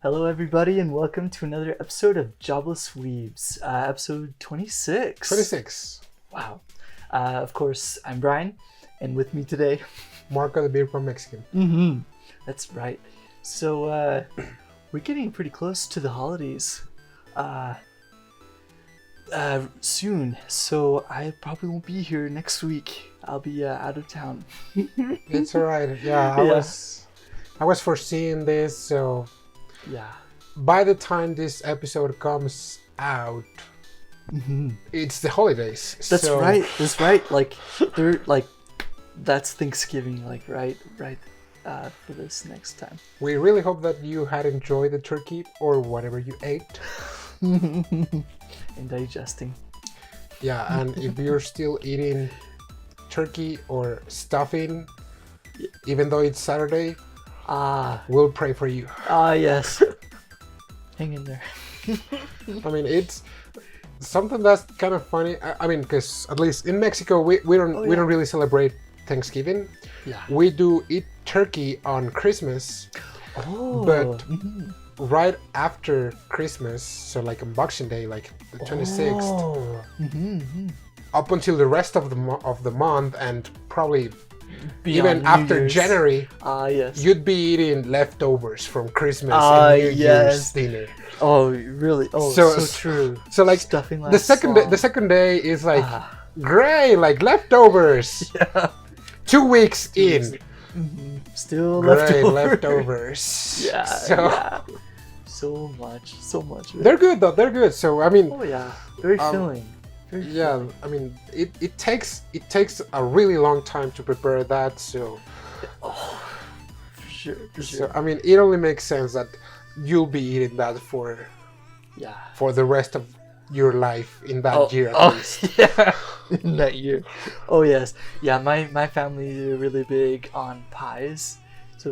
Hello, everybody, and welcome to another episode of Jobless Weebs, episode 26. 26. Wow. Of course, I'm Brian, and with me today... Marco the Beer from Mexican. Mm-hmm. That's right. So, we're getting pretty close to the holidays soon, so I probably won't be here next week. I'll be out of town. It's alright. Yeah, I was foreseeing this, so... Yeah. By the time this episode comes out, it's the holidays. That's right. That's right. That's Thanksgiving. Right. For this next time. We really hope that you had enjoyed the turkey or whatever you ate. And digesting. Yeah, and if you're still eating turkey or stuffing, even though it's Saturday, we'll pray for you. Yes. Hang in there. I mean, it's something that's kind of funny. I mean, because at least in Mexico, we don't really celebrate Thanksgiving. Yeah. We do eat turkey on Christmas. Oh. But right after Christmas, so like on Boxing Day, like the 26th, Oh. up until the rest of the month, and probably Beyond even New after Year's. January, Yes. you'd be eating leftovers from Christmas and New Year's dinner. Oh, really? Oh, So- so true. So like Stuffing the second day is like great, like leftovers. Yeah. 2 weeks in, Still great leftovers. leftovers. Yeah. So Yeah. So much. they're good though. They're good. So I mean, Oh yeah. Very filling. Very yeah. filling. I mean, it takes a really long time to prepare that. So For sure. so I mean, it only makes sense that you'll be eating that for Yeah. the rest of your life in that year at least. Yeah, in that year. Oh yes, yeah. My family are really big on pies, so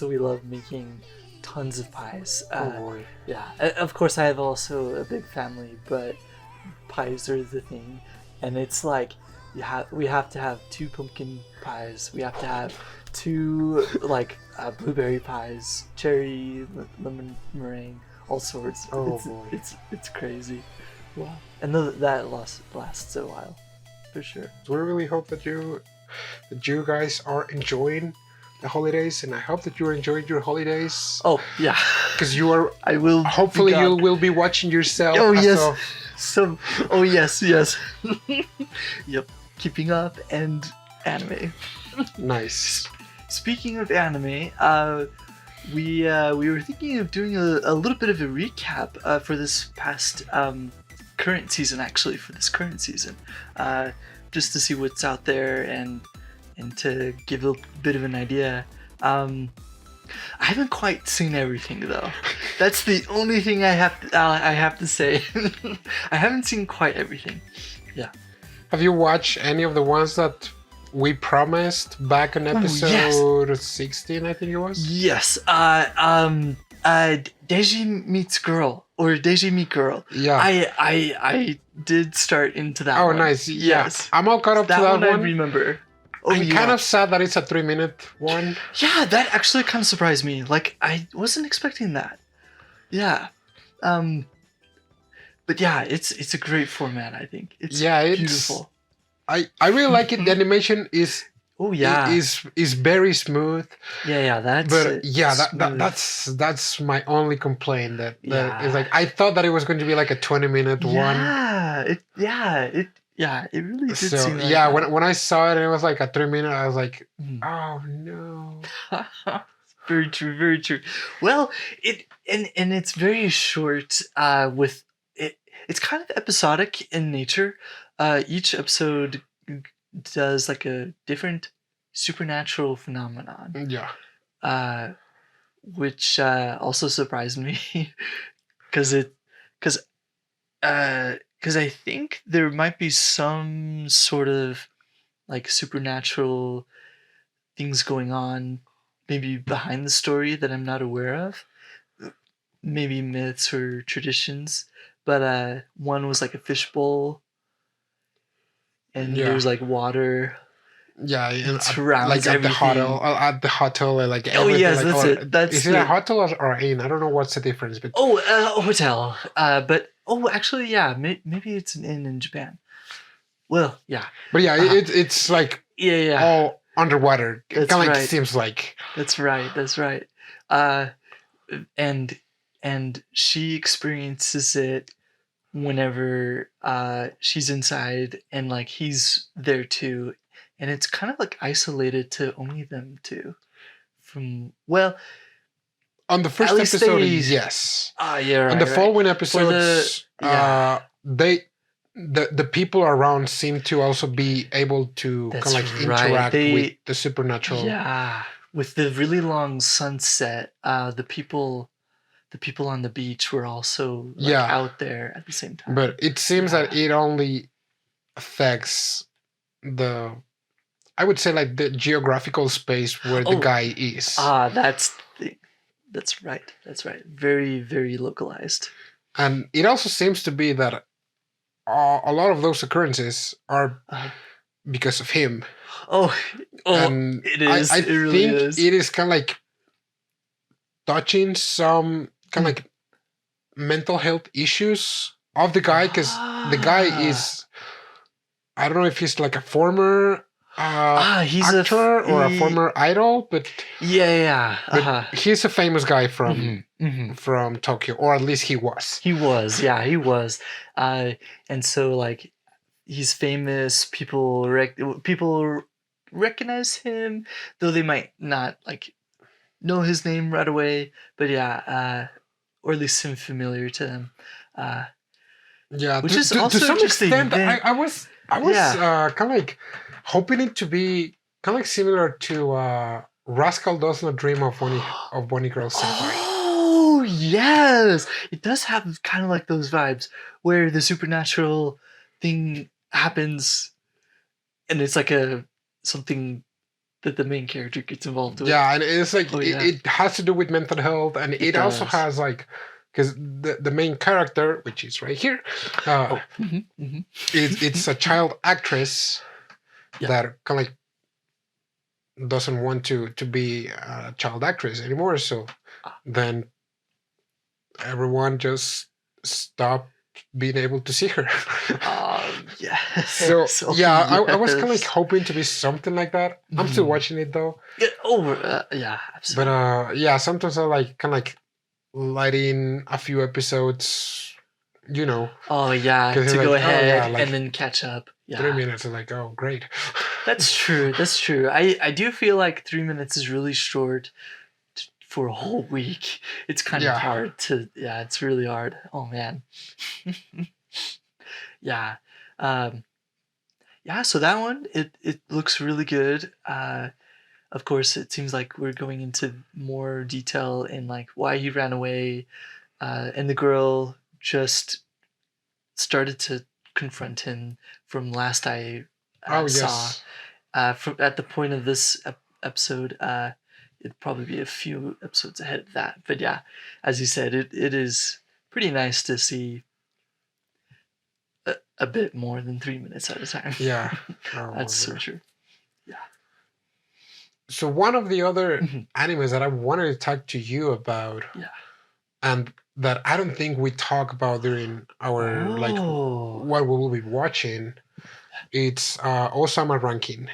we love making tons of pies. Oh boy. Yeah, of course I have also a big family, but pies are the thing, and it's like we have to have 2 pumpkin pies. We have to have 2 blueberry pies, cherry, lemon meringue, all sorts. Oh boy. It's crazy. Wow. And that lasts a while, for sure. So we really hope that you guys are enjoying the holidays, and I hope that you're enjoying your holidays. Oh yeah, Because you are. I will. Hopefully, be you gone. will be watching yourself. Oh as yes. of- So. Oh yes. Yep. Keeping up and anime. Nice. Speaking of anime, we were thinking of doing a little bit of a recap for this past current season, actually, for this current season, just to see what's out there and to give a bit of an idea. I haven't quite seen everything though. That's the only thing I have to say. I haven't seen quite everything. Yeah. Have you watched any of the ones that we promised back in episode 16? I think it was. Yes. Deji meets girl, or Deji meet girl. Yeah. I did start into that Oh, one. nice. Yes. Yeah. I'm all caught up to that one. I one. remember. Oh, I'm yeah. kind of sad that it's a 3-minute one. Yeah, that actually kind of surprised me. Like, I wasn't expecting that. Yeah. But yeah, it's a great format, I think. It's beautiful. I really like it. The animation is Oh yeah. is very smooth. Yeah, that's But yeah, smooth. that's my only complaint. That Yeah. is like I thought that it was going to be like a 20-minute one. It really did So seem like yeah, that. when I saw it, and it was like a 3-minute. I was like, oh no. Very true, very true. Well, it's very short. With it, it's kind of episodic in nature. Each episode does like a different supernatural phenomenon, Yeah. which also surprised me, because I think there might be some sort of like supernatural things going on, maybe behind the story that I'm not aware of, maybe myths or traditions. But one was like a fishbowl, and Yeah. there's like water, Yeah, and surrounds like at everything. the hotel, like Oh, everything. yes, like, that's or, it. That's is it a it. hotel or inn? I don't know what's the difference, but Oh, a hotel. But actually, yeah, maybe it's an inn in Japan. Well, yeah. but yeah, it's like Yeah. all underwater. It That's kind of like right. seems like. That's right. And she experiences it whenever she's inside and like he's there too, and it's kind of like isolated to only them two. On the first least episode, they- yes. Yeah, right. On the right. following episodes, yeah. the people around seem to also be able to kind That's of like right. interact with the supernatural. Yeah, with the really long sunset, the people on the beach were also like out there at the same time. But it seems that it only affects I would say like the geographical space where the guy is. That's the thing. That's right. Very, very localized. And it also seems to be that a lot of those occurrences are because of him. And it is. I it really think is. it is kind of like touching some kind of like mental health issues of the guy, because the guy is, I don't know if he's like a former he's actor or a former idol, but but he's a famous guy from Tokyo, or at least he was. He was. And so like he's famous. People recognize him, though they might not like know his name right away. But or at least seem familiar to them. Which is also to some interesting. extent. I was kind of like hoping it to be kind of like similar to Rascal Does Not Dream of Bonnie Girl Senpai. Oh yes, it does have kind of like those vibes where the supernatural thing happens, and it's like something that the main character gets involved with. Yeah, and it's like it has to do with mental health, and it also has like, because the main character, which is right here, it's a child actress that kind of like doesn't want to be a child actress anymore. So then everyone just stopped being able to see her. Yes. So I was kind of like hoping to be something like that. I'm still watching it though. Absolutely. But sometimes I like kind of like lighting a few episodes, you know. To go ahead and then catch up. 3 minutes are like, oh, great. That's true. I do feel like 3 minutes is really short for a whole week. It's kind of hard to, it's really hard. Oh, man. So that one, it looks really good. Of course, it seems like we're going into more detail in like why he ran away, and the girl just started to confront him from last I saw. At the point of this episode, it'd probably be a few episodes ahead of that. But yeah, as you said, it is pretty nice to see a bit more than 3 minutes at a time. Yeah. That's so true. Yeah. So one of the other animes that I wanted to talk to you about, and that I don't think we talk about during our like what we will be watching, it's Osama ranking.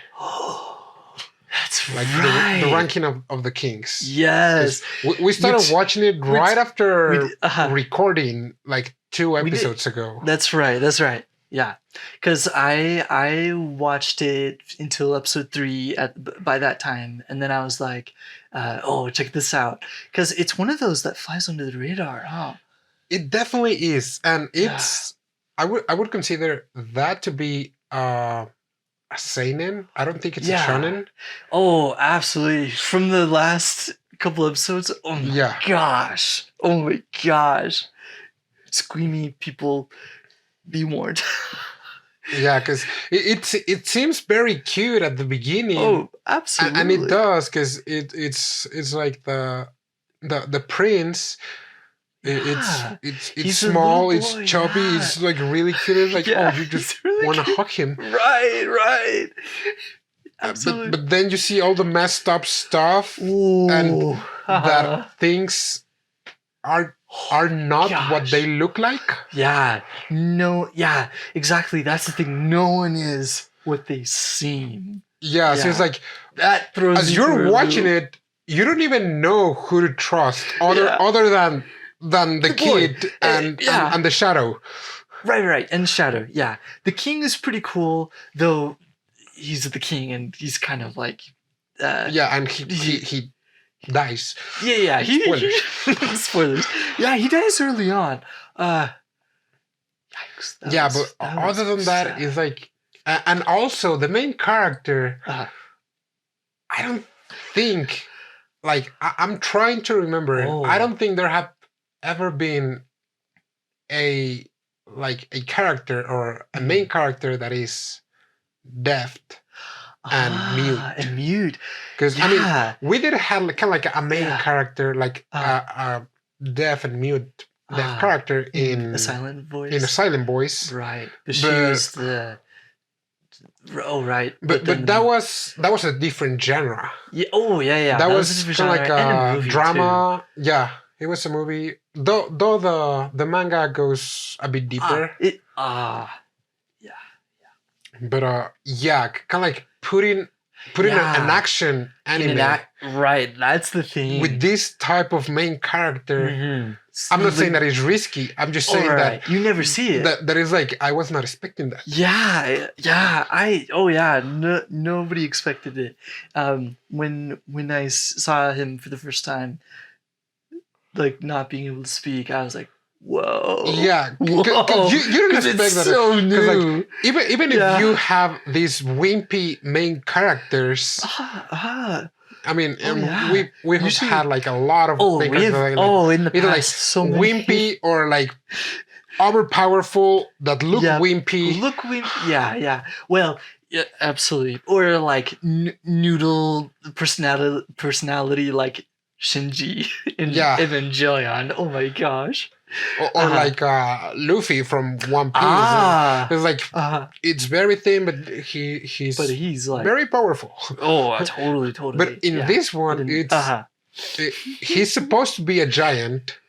That's like right. The ranking of the kings. Yes. We started watching it right after recording like 2 episodes ago. That's right. Yeah, because I watched it until episode 3 by that time, and then I was like, check this out, because it's one of those that flies under the radar, huh? It definitely is, and it's I would consider that to be a seinen. I don't think it's a shonen. Oh, absolutely. From the last couple episodes, oh my gosh, screamy people. Be warned. Yeah, because it seems very cute at the beginning. Oh, absolutely. And it does, because it's like the prince. It's small. It's chubby. It's like really cute. It's like you just really want to hug him. Right. absolutely. But then you see all the messed up stuff, and that things are not what they look like. Yeah. No. Yeah. Exactly. That's the thing. No one is what they seem. Yeah. So it's like that throws. As you're watching it, you don't even know who to trust, other than the kid and the shadow. Right. And Shadow. Yeah. The king is pretty cool, though. He's the king, and he's kind of like. And he dies. Yeah. Spoilers. Spoilers. Yeah, he dies early on. Yikes. But other than that, it's like, and also the main character. I don't think, like, I'm trying to remember. I don't think there have ever been a character or a main character that is deaf and mute. Because I mean, we did have kind of like a main character, like a deaf and mute character in a silent voice. In a silent voice, right? But she was the. Oh right, but that was a different genre. Yeah. Oh yeah. That was kind of like a drama. Too. Yeah, it was a movie. Though the manga goes a bit deeper. Yeah. But kind of like putting an action anime. Right, that's the thing. With this type of main character, I'm not saying that it's risky. I'm just saying that you never see it. That is like, I was not expecting that. Yeah. Nobody expected it. When I saw him for the first time, like not being able to speak, I was like, whoa. Yeah, because you don't expect that. So new. Like, even if you have these wimpy main characters. I mean, we have had like a lot of in the past, like so wimpy or like overpowerful that look wimpy. Yeah. Well, yeah, absolutely. Or like noodle personality like Shinji in Evangelion. Oh my gosh. Or like Luffy from One Piece. It's like it's very thin, but he's like very powerful. Oh, totally. But in this one, he's supposed to be a giant,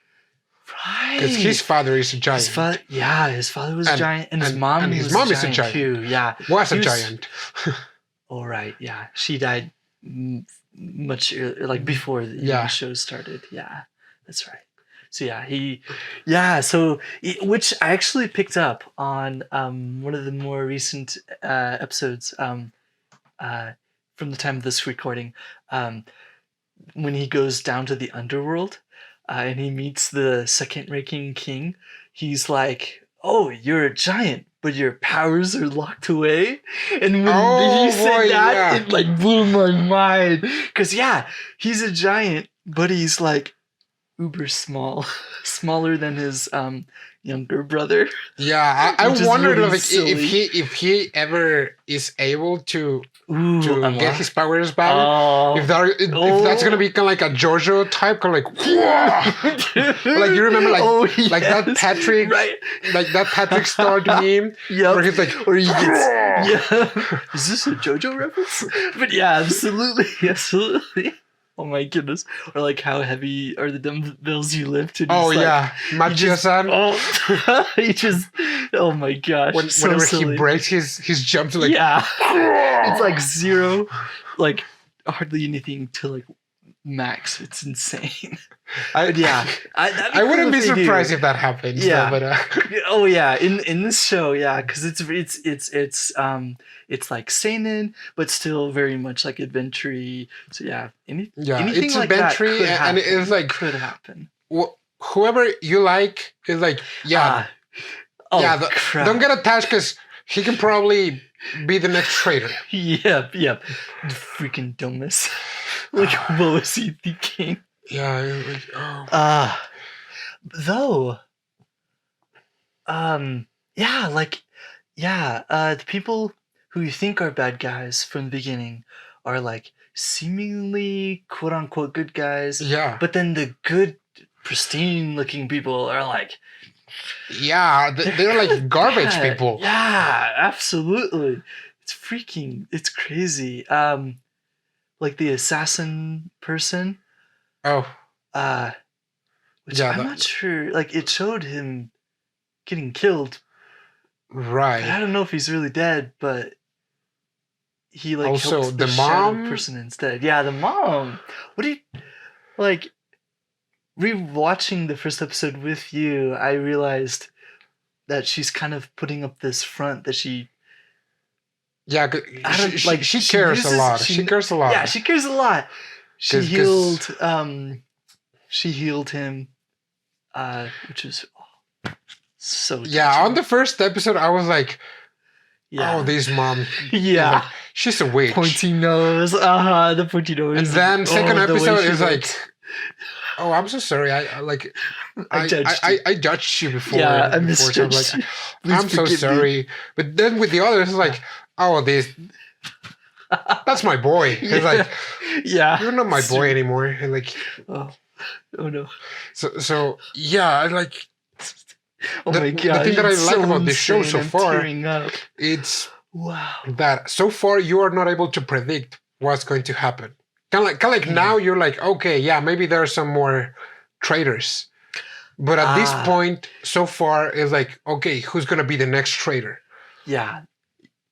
right? Because his father is a giant. His father was a giant, and his mom is a giant too. Yeah, was a giant. All right. Yeah, she died much earlier, like before the show started. Yeah, that's right. So which I actually picked up on one of the more recent episodes from the time of this recording, when he goes down to the underworld and he meets the second-ranking king. He's like, "Oh, you're a giant, but your powers are locked away." And when he said that, it like blew my mind. Because he's a giant, but he's like uber smaller than his younger brother. Yeah, I wondered really if he ever is able to get his powers back. If that's gonna be kind of like a JoJo type, kind of like like you remember like that Patrick, right? Like that Patrick Star meme, where he's like, or he gets Is this a JoJo reference? But yeah, absolutely. Oh my goodness. Or like, how heavy are the dumbbells you lift? And Machio-san. He just, oh my gosh. Whenever he breaks his jump to like... Yeah. It's like zero, like hardly anything to like max. It's insane. I wouldn't be surprised if that happens. Yeah. Though, but, in this show, because it's like seinen, but still very much like adventure-y. So anything it's like adventure-y, that and it's like could happen. Whoever you like is like, don't get attached because he can probably be the next traitor. Yep. Freaking dumbness. Like, what was he thinking? Yeah. Though. The people who you think are bad guys from the beginning are like seemingly quote unquote good guys. Yeah. But then the good, pristine looking people are like. Yeah, they're like garbage people. Yeah, absolutely. It's crazy. Like the assassin person. Oh, Which yeah, I'm not sure. Like it showed him getting killed, but I right. don't know if he's really dead. But he like Also, helped the the shadow mom. person instead. Yeah, the mom. What do you like? Rewatching the first episode with you, I realized that she's kind of putting up this front that she Yeah, I don't like she she cares a uses lot. She cares a lot. yeah, she cares a lot. She 'Cause- healed him, which is so yeah, touching. on the first episode, I was like, Yeah. "Oh, this mom, Yeah. like, she's a witch." Pointy nose, the pointy nose. And then second the way episode she is like, looks. "Oh, I'm so sorry. I like, I judged you. I judged you before. Yeah, I before, so I'm misjudged you. like, Please I'm so forgive me. sorry." But then with the others, it's like, "Oh, that's my boy." It's like, yeah, you're not my boy anymore. And like, oh no. So yeah, I like. Oh my god! The thing that I it's like so about this show so insane. I'm far, tearing up. it's Wow. that so far you are not able to predict what's going to happen. Kind of like now you're like, okay, yeah, maybe there are some more traitors, but at this point, so far, it's like, okay, who's gonna be the next traitor? Yeah.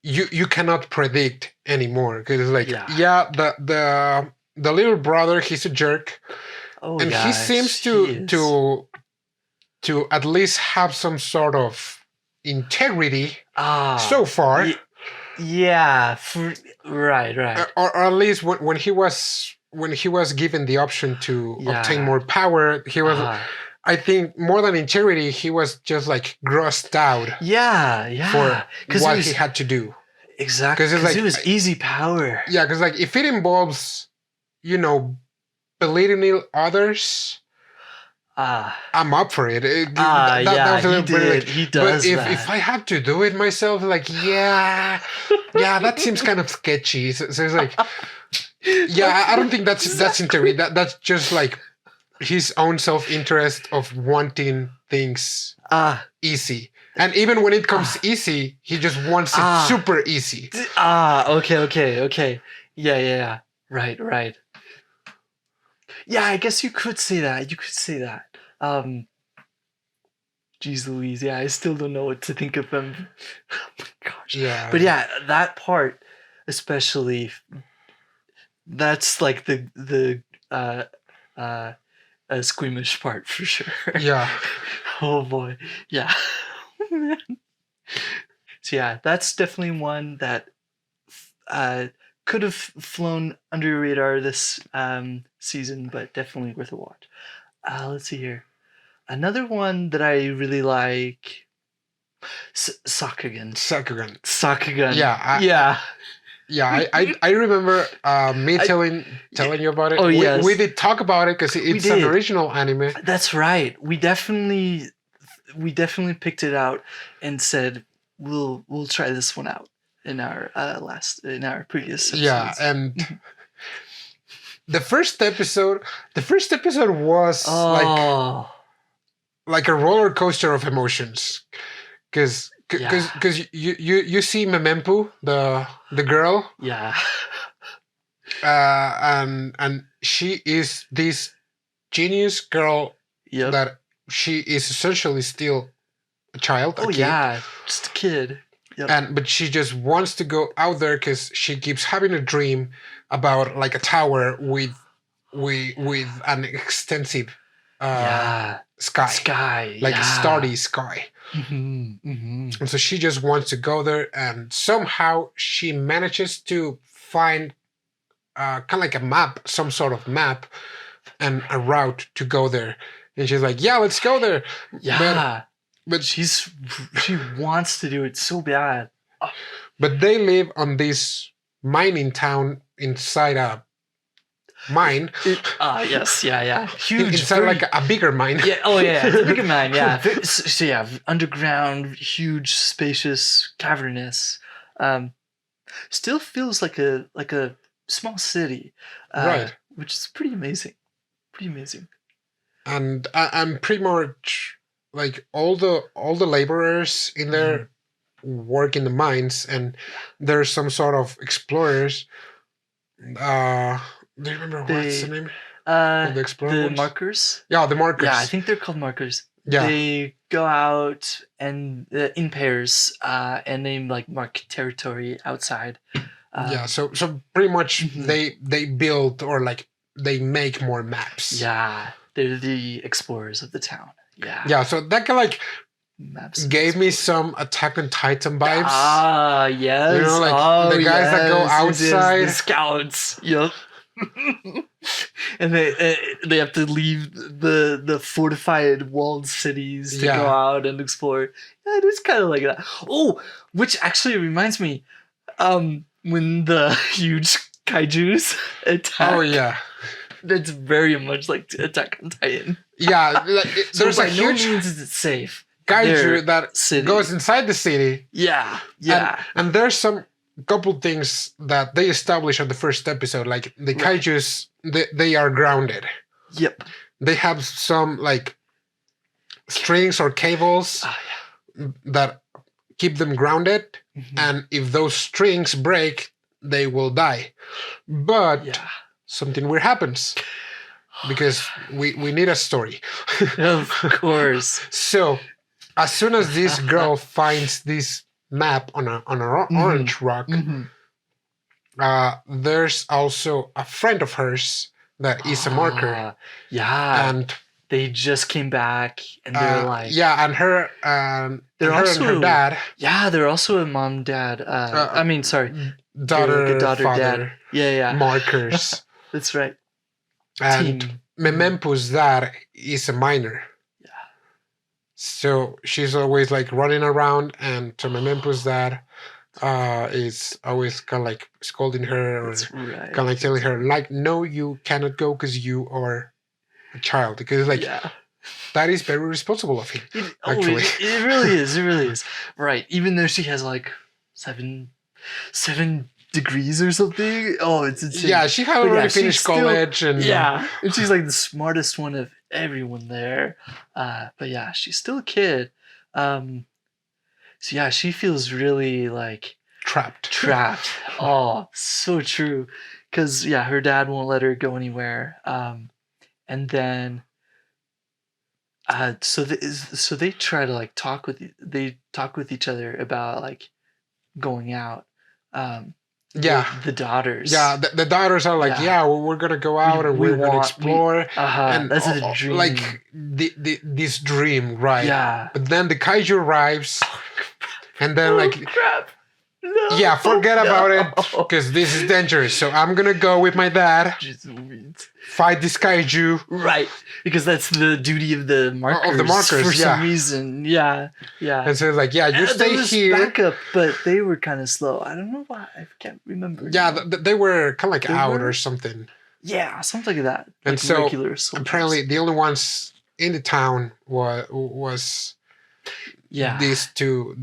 You cannot predict anymore because it's like, Yeah. the little brother, he's a jerk, and he seems to at least have some sort of integrity so far. Yeah, right. Or at least when he was given the option to obtain more power, he was. I think more than integrity, he was just like grossed out. Yeah. For what he had to do. Exactly. Because like, it was easy power. Yeah, because like if it involves, belittling others. I'm up for it. That was he does. But if I had to do it myself, like that seems kind of sketchy. So it's like, I don't think that's integrity. That's just like his own self-interest of wanting things easy. And even when it comes easy, he just wants it super easy. Okay. Yeah. Right. Yeah, I guess you could say that. Geez Louise, yeah, I still don't know what to think of them. Oh my gosh. Yeah. But yeah, that part especially, that's like the squeamish part for sure. Yeah. Oh boy. Yeah. Man. So yeah, that's definitely one that could have flown under your radar this season, but definitely worth a watch. Let's see here. Another one that I really like, Sakugan. Yeah. I remember me telling you about it. Oh, yes. We did talk about it because it's an original anime. That's right. We definitely picked it out and said we'll try this one out in our previous episodes. Yeah, and the first episode was like a roller coaster of emotions, because you see Memempu, the girl, and she is this genius girl that she is essentially still a child. Just a kid. Yep. But she just wants to go out there because she keeps having a dream about like a tower with an extensive sky, like a starry sky. And so she just wants to go there, and somehow she manages to find kind of like a map, some sort of map, and a route to go there. And she's like, "Yeah, let's go there." But she wants to do it so bad. But they live on this mining town inside a mine. Yes, yeah. Huge. Inside like a bigger mine. Yeah. Oh yeah, it's a bigger mine. Yeah. So yeah, underground, huge, spacious, cavernous. Still feels like a small city. Right. Which is pretty amazing. And I'm pretty much like all the laborers in there work in the mines, and there's some sort of explorers. Do you remember what's the name of the explorer The ones? markers. Yeah, the markers. Yeah, I think they're called markers. Yeah. They go out and in pairs, and they like mark territory outside. Yeah, so pretty much Mhm. they build or like they make more maps. Yeah, they're the explorers of the town. Yeah. Yeah, so that kind of like Maps gave me some Attack on Titan vibes. Ah, yes. You know, like the guys that go outside. The scouts. Yep. And they have to leave the fortified walled cities to go out and explore. Yeah, it is kind of like that. Oh, which actually reminds me, when the huge kaijus attack. Oh yeah, that's very much like Attack on Titan. Yeah, So there's by a no huge means is it safe. kaiju that city. goes inside the city. Yeah. And there's some couple things that they establish on the first episode, like the kaijus, they are grounded. Yep. They have some like strings or cables that keep them grounded, and if those strings break, they will die. But something weird happens because we need a story. Of course. So as soon as this girl finds this map on an orange rock, there's also a friend of hers that is a marker. Yeah. And they just came back and they're like... Yeah, and her they're also, and her dad. Yeah, they're also a mom, dad. Daughter, daughter, father. dad. Yeah. Markers. That's right. And Team. Memempu's dad is a miner. Yeah. So she's always like running around, and to Memempu's dad is always kind of like scolding her or kind of like telling her like, no, you cannot go because you are a child. Because like that is very responsible of him. Actually, it really is. It really is. Right. Even though she has like seven degrees or something. Oh, it's insane. Yeah, she had already finished college, and and she's like the smartest one of everyone there. But yeah, she's still a kid. So yeah, she feels really like trapped. Oh, so true. Because her dad won't let her go anywhere. And then so they try to like talk with each other about like going out. The daughters. Yeah, the daughters are like, we're gonna go out and we're gonna explore. And that's a dream. Like this dream, right? Yeah. But then the kaiju arrives, and then crap. No. Yeah, forget about it because this is dangerous. So I'm gonna go with my dad. Fight this kaiju. Right, because that's the duty of the markers. For some reason. Yeah. And so it's like, you stay here. Backup, but they were kind of slow. I don't know why. I can't remember. Yeah, they were kind of like out or something. Yeah, something like that. And like so apparently the only ones in the town was these two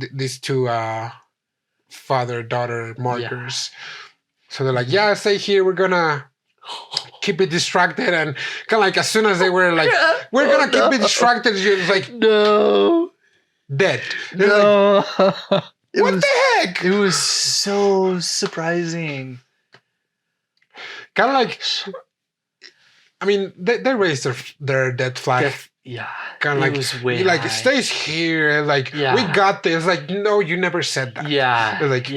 father-daughter markers. So they're like, stay here. We're gonna keep it distracted, and kind of like as soon as they were like, we're gonna keep it distracted, it's like, no, dead. No, like, what the heck? It was so surprising. Kind of like, I mean, they raised their death flag. Kind of like, was way like high. It stays here. Like we got this. Like no, you never said that. Yeah. Like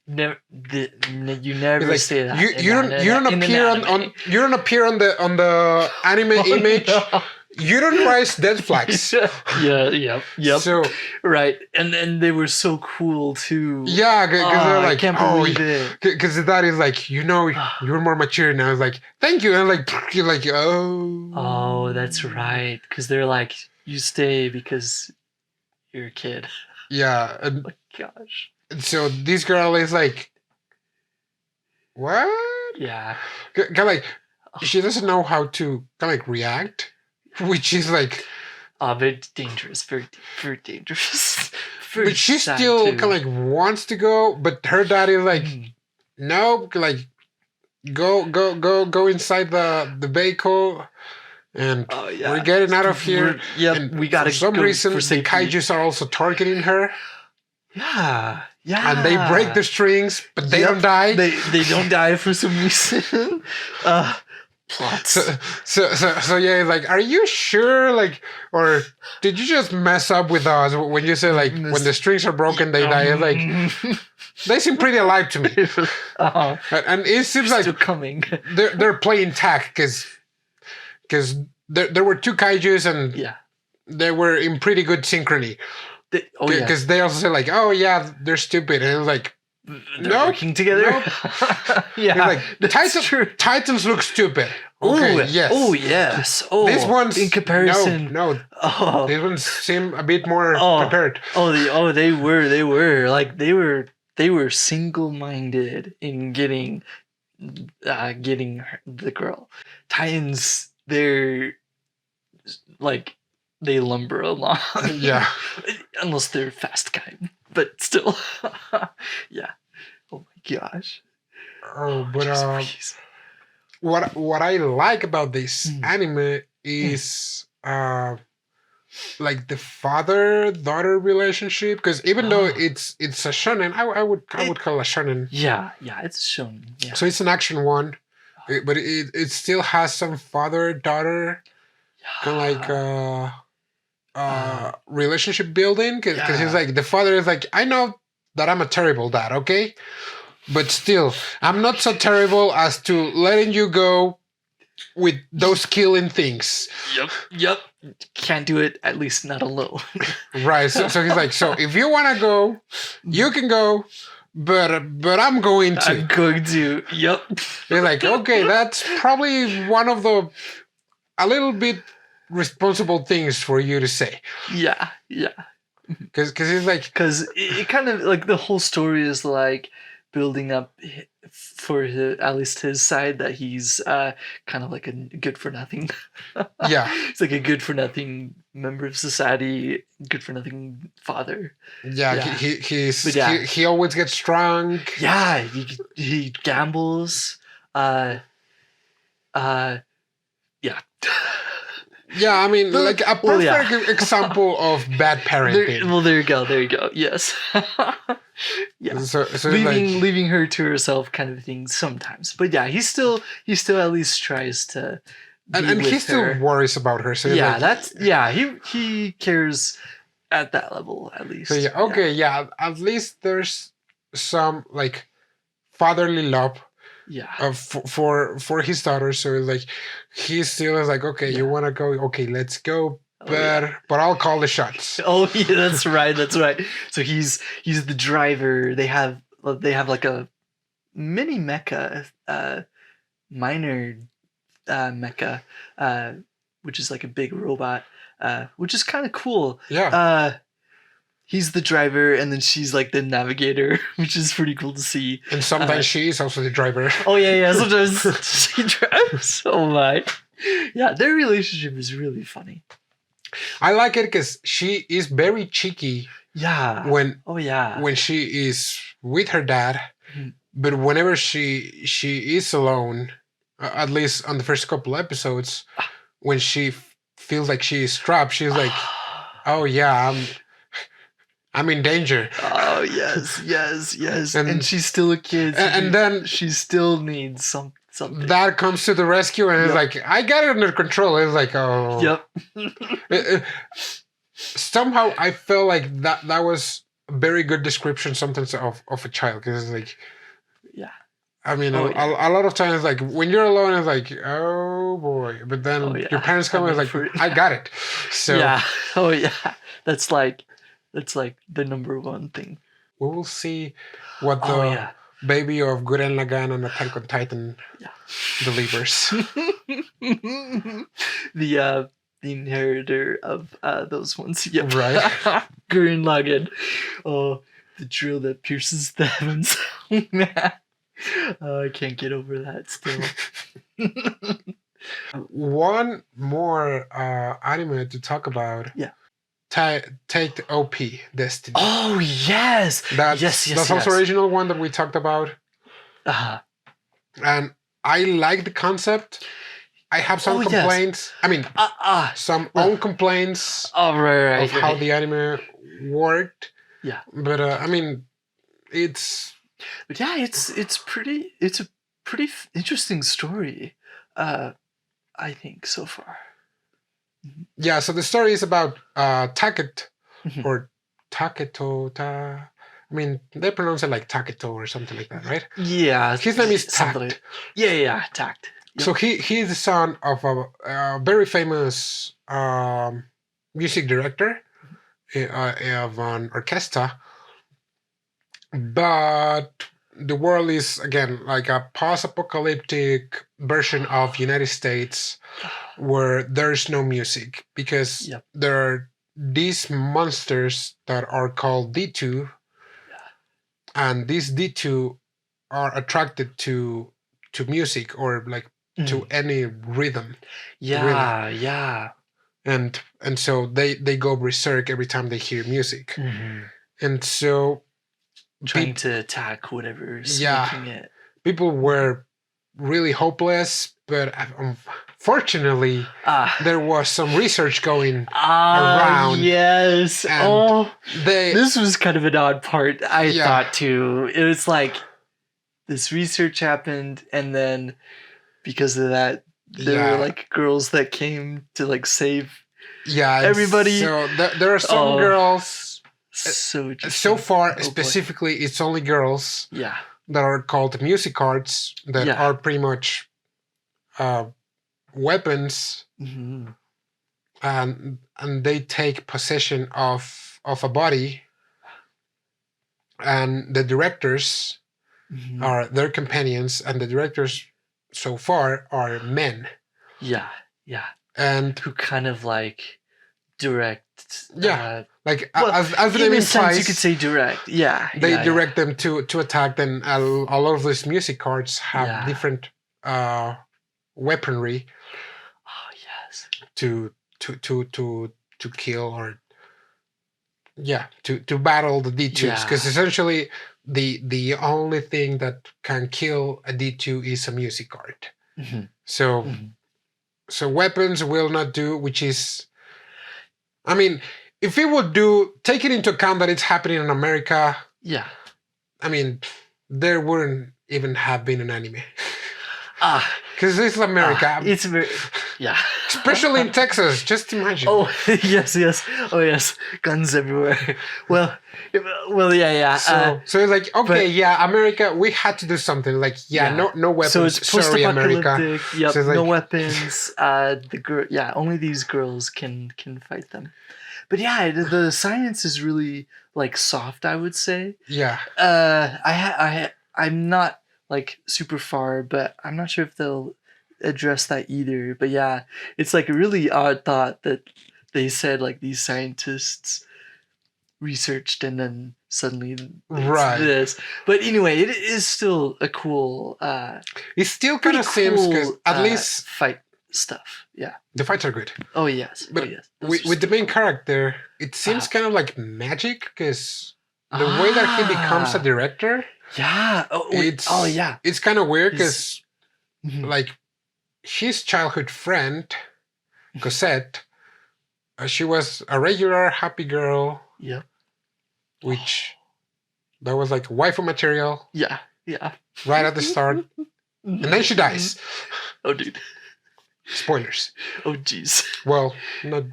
never. You never say that. You don't appear on the anime image. You don't raise death flags. Yep. So right, and then they were so cool too. Yeah, because they're like, I can't believe it. Because that is like, you're more mature. And I was like, thank you. And you're like, oh. Oh, that's right. Because they're like, you stay because you're a kid. Yeah. And, oh my gosh. And so this girl is like, what? Yeah. Kind of like, she doesn't know how to kind of like react. Which is like, very dangerous, very dangerous. But she still kind of like wants to go, but her dad is like, no, like go inside the vehicle, and we're getting out of here. We got to. For some reason, the kaijus are also targeting her. Yeah. Yeah. And they break the strings, but they don't die. They don't die for some reason. Plots. So yeah, like, are you sure? Like, or did you just mess up with us when you say like when the strings are broken they die? Like, they seem pretty alive to me. And it seems like still coming. they're playing tag because there were two kaijus and they were in pretty good synchrony. Because they also say like, oh yeah, they're stupid, and it was like, they're working together. Nope. Yeah, like Titans look stupid. Okay, yes. Oh yes. Oh, this one's in comparison. No. Oh. These ones seem a bit more prepared. They were like they were single-minded in getting the girl. Titans, they're like they lumber along. Yeah. Unless they're fast kind, but still. Yeah. Oh my gosh. Oh, but what I like about this anime is like the father-daughter relationship, because even though it's a shonen, I would call it a shonen. Yeah, it's a shonen. Yeah. So it's an action one, but it still has some father-daughter kind of like relationship building, because he's like, the father is like, I know that I'm a terrible dad, okay? But still, I'm not so terrible as to letting you go with those killing things. Yep. Can't do it, at least not alone. Right. So he's like, so if you want to go, you can go, but I'm going to. I'm going to. Yep. He's like, okay, that's probably one of the a little bit responsible things for you to say. Yeah. Because he's like, because it kind of like the whole story is like building up for at least his side that he's kind of like a good for nothing. Yeah, it's like a good for nothing member of society, good for nothing father. Yeah. He always gets drunk. Yeah, he gambles. Yeah. Yeah, I mean, like a perfect example of bad parenting. There you go. Yes. Yeah. So leaving her to herself, kind of thing sometimes. But yeah, he still at least tries to. And he still worries about her. So yeah, he cares at that level at least. So at least there's some like fatherly love. Yeah. For his daughter, so like he still is like, okay, you want to go? Okay, let's go. But I'll call the shots. Oh yeah, that's right. So he's the driver. They have like a mini mecha, minor mecha, which is like a big robot, which is kind of cool. Yeah. He's the driver, and then she's like the navigator, which is pretty cool to see. And sometimes she is also the driver. Oh yeah. Sometimes she drives. Oh my. Yeah, their relationship is really funny. I like it because she is very cheeky. Yeah. When she is with her dad, but whenever she is alone, at least on the first couple episodes, when she feels like she is trapped, she's like, "Oh yeah, I'm in danger." Oh yes. And she's still a kid. So and then she still needs something. That comes to the rescue, and it's like, I got it under control. It's like, oh. Yep. Somehow I felt like that was a very good description sometimes of a child, because it's like, yeah. I mean, a lot of times, like when you're alone, it's like, oh boy. But then your parents come and it's like, I got it. So yeah. Oh yeah. That's like the number one thing. We will see what the baby of Gurren Lagann and Attack on Titan delivers. The inheritor of those ones. Yep. Right. Gurren Lagann. Oh, the drill that pierces the heavens. I can't get over that still. One more anime to talk about. Yeah. Takt Op Destiny. Oh yes. That's also original one that we talked about. And I like the concept. I have some complaints. I mean, some own complaints right, of how the anime worked. Yeah. But I mean, it's. But yeah, it's a pretty interesting story. I think so far. Yeah, so the story is about Takt Mhm. or Taketo. I mean, they pronounce it like Taketo or something like that, right? Yeah. His name is something Takt. Yeah, Takt. Yep. So he is the son of a very famous music director of an orchestra, but the world is again like a post-apocalyptic version of United States where there's no music because Yep. there are these monsters that are called D2, and these D2 are attracted to music or like to any rhythm. Yeah, really. yeah. And so they go berserk every time they hear music. And so trying to attack whatever's Yeah. making it. people were really hopeless, but fortunately there was some research going around. Yes. And this was kind of an odd part, I Yeah. thought too. It was like this research happened, and then because of that, there Yeah. were like girls that came to like save Yeah, everybody. So there are some girls. So far, specifically, it's only girls. Yeah. That are called music arts that are pretty much weapons, and they take possession of a body, and the directors are their companions, and the directors so far are men. Yeah. And who kind of like direct. Like as the name implies, you could say direct. Yeah. They direct them to attack. Then a lot of these music arts have different weaponry. Oh yes. To kill or to battle the D2s, because essentially the only thing that can kill a D2 is a music art. So weapons will not do, which is, I mean, if it would do, taking into account that it's happening in America, I mean, there wouldn't even have been an anime. Because it's America. It's especially in Texas. Just imagine. Oh yes. Oh yes, guns everywhere. Well, yeah. So it's like, okay, America, we had to do something. Like, no weapons. So it's post-apocalyptic. America. Yep, so no weapons. The girl, only these girls can fight them. But the science is really like soft, I would say. Yeah. I'm not like super far, but I'm not sure if they'll address that either. But it's like a really odd thought that they said like these scientists researched and then suddenly it's this. But anyway, it is still a cool. It still kind of seems, because at least fight stuff. Yeah. The fights are good. Oh yes. But with the main character, it seems kind of like magic, because the way that he becomes a director. Yeah. It's kind of weird, because like his childhood friend, Cosette, she was a regular happy girl. Yep. Which that was like waifu material. Yeah. Right at the start. And then she dies. Oh dude. Spoilers. Oh jeez. Well, not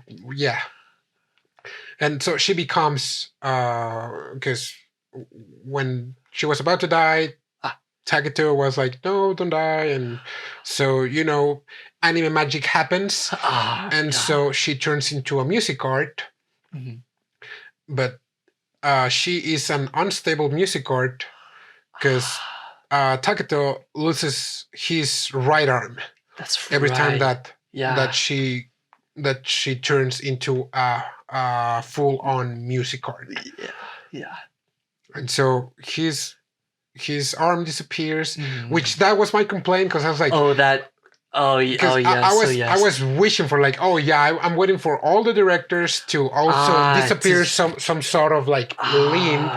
and so she becomes because when she was about to die, Taketo was like, no, don't die. And so, anime magic happens. So she turns into a music art. But she is an unstable music art, because Taketo loses his right arm. That's every time that she turns into a full-on music art. Yeah. And so his arm disappears, which that was my complaint, because I was like, I was wishing for like, I'm waiting for all the directors to also disappear some sort of like limb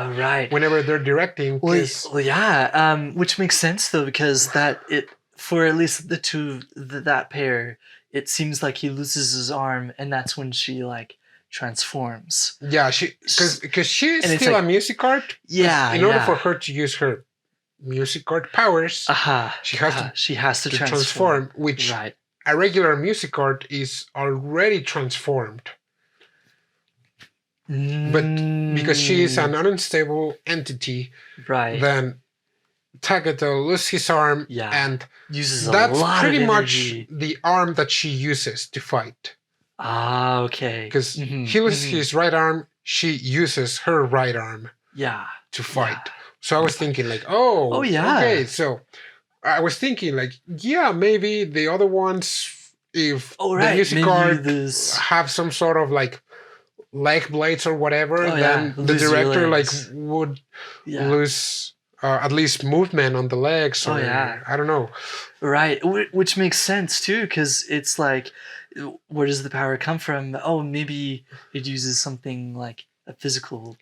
whenever they're directing. Which makes sense though, because for at least the two that pair, it seems like he loses his arm, and that's when she like transforms. Yeah, because she's still like, a music art. Yeah. In order for her to use her music art powers, she has to transform, which a regular music art is already transformed. But because she is an unstable entity, then Tagato loses his arm, and that's pretty much the arm that she uses to fight. Ah, okay. Because he loses his right arm, she uses her right arm to fight. Yeah. So I was thinking like, okay. So I was thinking like, maybe the other ones, if the music art have some sort of like leg blades or whatever, then the director like would lose at least movement on the legs, or I don't know. Right, which makes sense too, because it's like, where does the power come from? Oh, maybe it uses something like a physical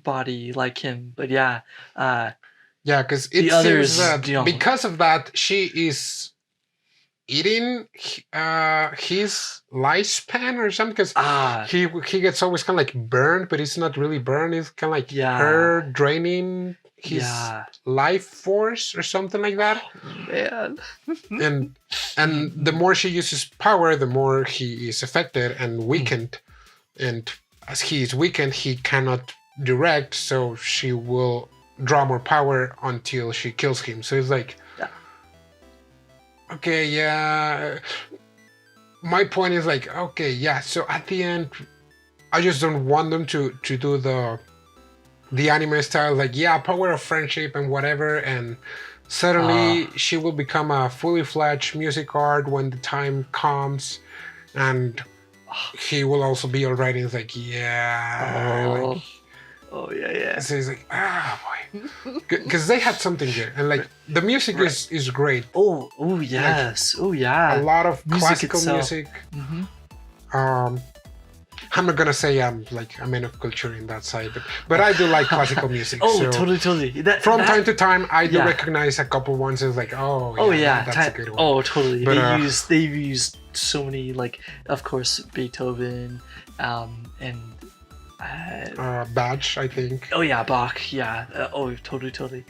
body like him, but because it seems that because of that, she is eating his lifespan or something, because he gets always kind of like burned, but it's not really burned. It's kind of like her draining his life force or something like that. Oh, man. and the more she uses power, the more he is affected and weakened. And as he is weakened, he cannot direct, so she will draw more power until she kills him. So it's like, okay, my point is like, okay, so at the end, I just don't want them to do the anime style, like, power of friendship and whatever, and suddenly she will become a fully fledged music art when the time comes, and he will also be alright. It's like, So he's like, boy, because they had something here, and like the music is great. Oh yes, like, a lot of classical music. I'm not gonna say I'm like a man of culture in that side, but I do like classical music. So totally. From time to time, I do recognize a couple ones as like, that's a good one. Oh, totally. But, they've used so many, like, of course, Beethoven, and Bach, I think. Oh yeah, Bach. Yeah. Totally.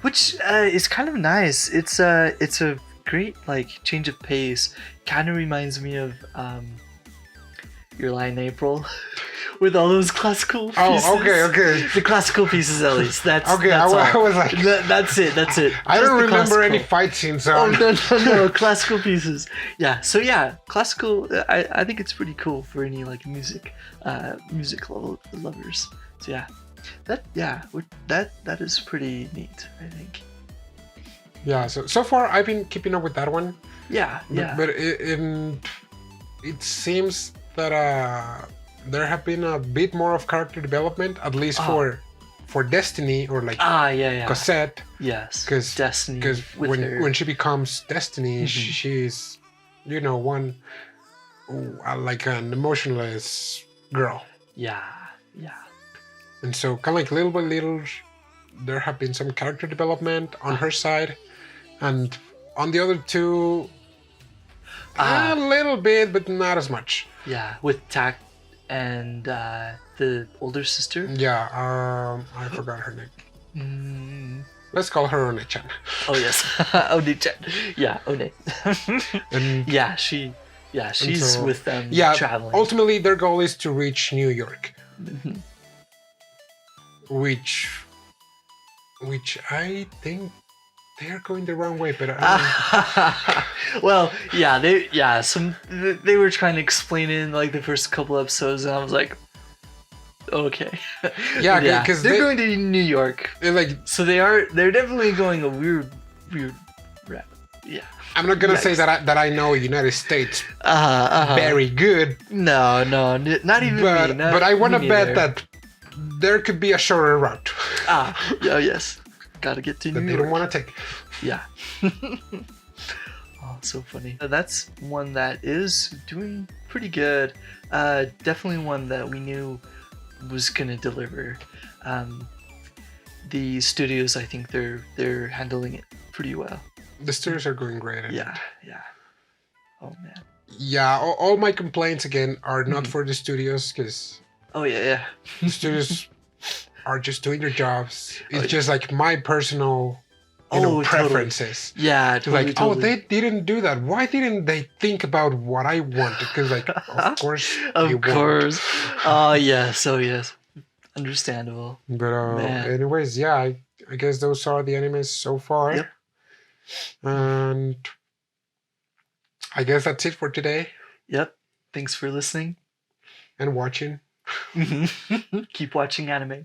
Which is kind of nice. It's a great like change of pace. Kind of reminds me of Your Lie in April, with all those classical pieces. Oh, okay. The classical pieces, at least. That's okay. That's I was like, that's it. I don't remember any fight scenes. Oh no, classical pieces. Yeah. So classical. I think it's pretty cool for any like music lovers. So that is pretty neat, I think. Yeah. So far I've been keeping up with that one. Yeah. But it seems that there have been a bit more of character development, at least for Destiny, or like Cosette. Yes. Because Destiny. Because when she becomes Destiny, she's one like an emotionless girl. Yeah. And so kind of like little by little, there have been some character development on her side, and on the other two, a little bit, but not as much. Yeah, with Takt and the older sister. Yeah, I forgot her name. Let's call her One-chan. Oh yes, One-chan. Yeah, One. And she's with them traveling. Ultimately, their goal is to reach New York, which I think they're going the wrong way, but well, they were trying to explain it in like the first couple episodes, and I was like, okay. Because they're going to New York. So they're definitely going a weird route. Yeah. I'm not gonna say that I know United States very good. No, not even me. But I want to bet that there could be a shorter route. Yes. Gotta get to New York. They don't want to take. Yeah. So funny. That's one that is doing pretty good. Definitely one that we knew was gonna deliver. The studios, I think they're handling it pretty well. The studios are going great. Yeah. Oh man. yeah, all my complaints again are not for the studios, because Oh yeah. the studios are just doing their jobs. It's Oh, just like my personal, totally. preferences. Yeah, It's totally, like, oh, totally. they didn't do that. Why didn't they think about what I wanted? Because, like, of course they Of won't. course. Oh yes. Oh yes. Understandable. But Man. anyways, yeah, I guess those are the animes so far. Yep. And I guess that's it for today. Yep. Thanks for listening And watching. Keep watching anime.